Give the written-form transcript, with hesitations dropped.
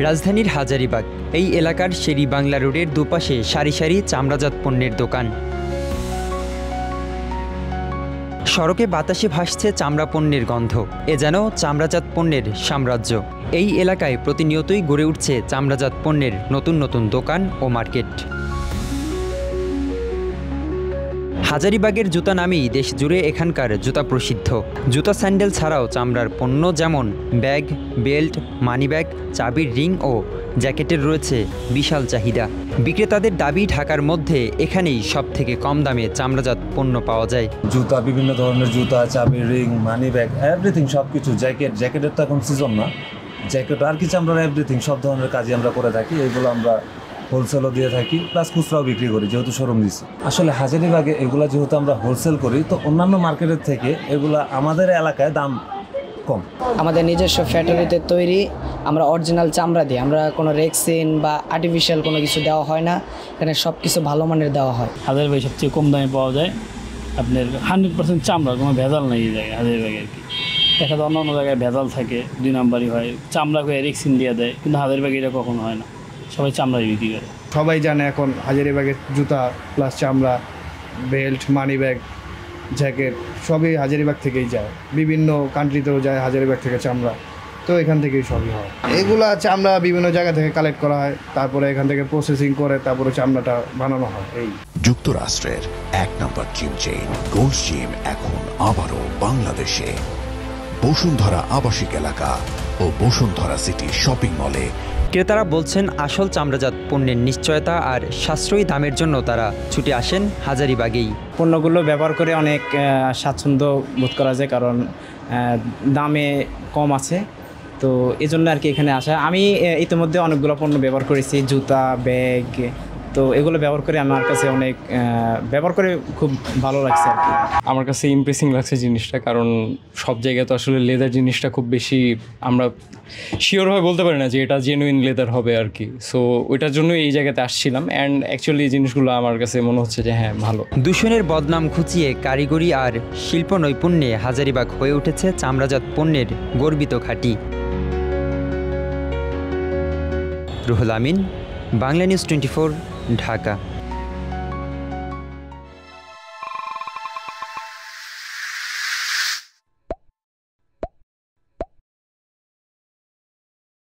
রাজধানীর হাজারীবাগ এই এলাকার শেরি বাংলা রোডের দুপাশে সারি সারি চামড়াজাত পণ্যের দোকান। সড়কে বাতাসে ভাসছে চামড়া পণ্যের গন্ধ, এ যেন চামড়াজাত পণ্যের সাম্রাজ্য। এই এলাকায় প্রতিনিয়তই গড়ে উঠছে চামড়াজাত পণ্যের নতুন নতুন দোকান ও মার্কেট। হাজারীবাগের জুতা নামেই দেশ জুড়ে এখানকার জুতা প্রসিদ্ধ। জুতা স্যান্ডেল ছাড়াও চামড়ার পণ্য যেমন ব্যাগ, বেল্ট, মানিব্যাগ, চাবির রিং ও জ্যাকেটের রয়েছে বিশাল চাহিদা। বিক্রেতাদের দাবি ঢাকার মধ্যে এখানেই সবথেকে কম দামে চামড়াজাত পণ্য পাওয়া যায়। জুতা, বিভিন্ন ধরনের জুতা, চাবির রিং, মানিব্যাগ, এভরিথিং, সব কিছু। জ্যাকেটের তো এখন সিজন না, জ্যাকেট আর কি চামড়ার এভরিথিং, সব ধরনের কাজই আমরা করে থাকি। এগুলো আমরা হোলসেলও দিয়ে থাকি, প্লাস খুচরাও বিক্রি করি, যেহেতু শোরুম দিচ্ছি। আসলে হাজারীবাগে এগুলা যেহেতু আমরা হোলসেল করি, তো অন্যান্য মার্কেটের থেকে এগুলা আমাদের এলাকায় দাম কম। আমাদের নিজস্ব ফ্যাক্টরিতে তৈরি, আমরা অরিজিনাল চামড়া দিই, আমরা কোনো রেক্সিন বা আর্টিফিশিয়াল কোনো কিছু দেওয়া হয় না, এখানে সব কিছু ভালো মানের দেওয়া হয়। হাজারীবাগ সবচেয়ে কম দামে পাওয়া যায়, আপনার 100% চামড়া, কোনো ভেজাল নেই এই জায়গায় হাজারীবাগে আর কি। দেখা যায় অন্য জায়গায় ভেজাল থাকে, 2 নাম্বারই হয়, চামড়া করে রেক্সিন দিয়ে দেয়, কিন্তু হাজারীবাগে এটা কখনো হয় না, সবাই চামড়াই বিক্রি করে। সবাই জানে এখন হাজারীবাগের জুতা প্লাস চামড়া, বেল্ট, মানিব্যাগ, জ্যাকেট সবই হাজারীবাগ থেকেই যায়। বিভিন্ন কান্ট্রিতেও যায় হাজারীবাগ থেকে চামড়া, তো এখান থেকেই সবই হয়। এগুলা চামড়া বিভিন্ন জায়গা থেকে কালেক্ট করা হয়, তারপরে এখান থেকে প্রসেসিং করে তারপরে চামড়াটা বানানো হয়। এই যুক্তরাষ্ট্রের 1 নম্বর জিম চেইন গোল্ড জিম এখন আবারও বাংলাদেশে। বসুন্ধরা আবাসিক এলাকা ও বসুন্ধরা সিটি শপিং মলে ক্রেতারা বলছেন আসল চামড়াজাত পণ্যের নিশ্চয়তা আর সাশ্রয়ী দামের জন্য তারা ছুটে আসেন হাজারীবাগেই। পণ্যগুলো ব্যবহার করে অনেক স্বাচ্ছন্দ্য বোধ করা যায়, কারণ দামে কম আছে, তো এই জন্য আর কি এখানে আসা। আমি ইতিমধ্যে অনেকগুলো পণ্য ব্যবহার করেছি, জুতা, ব্যাগ, তো এগুলো ব্যবহার করে আমার কাছে অনেক ব্যবহার করে খুব ভালো লাগছে আর কি। আমার কাছে ইমপ্রেসিং লাগছে জিনিসটা, কারণ সব জায়গায় তো আসলে লেদার জিনিসটা খুব বেশি আমরা শিওরভাবে বলতে পারি না যে এটা জেনুইন লেদার হবে আর কি। সো ওইটার জন্য এই জায়গাতে আসছিলাম, অ্যান্ড অ্যাকচুয়ালি এই জিনিসগুলো আমার কাছে মনে হচ্ছে যে হ্যাঁ ভালো। দূষণের বদনাম ঘুচিয়ে কারিগরি আর শিল্প নৈপুণ্যে হাজারীবাগ হয়ে উঠেছে চামড়াজাত পণ্যের গর্বিত ঘাঁটি। রুহুল আমিন, বাংলা নিউজ 24, ঢাকা।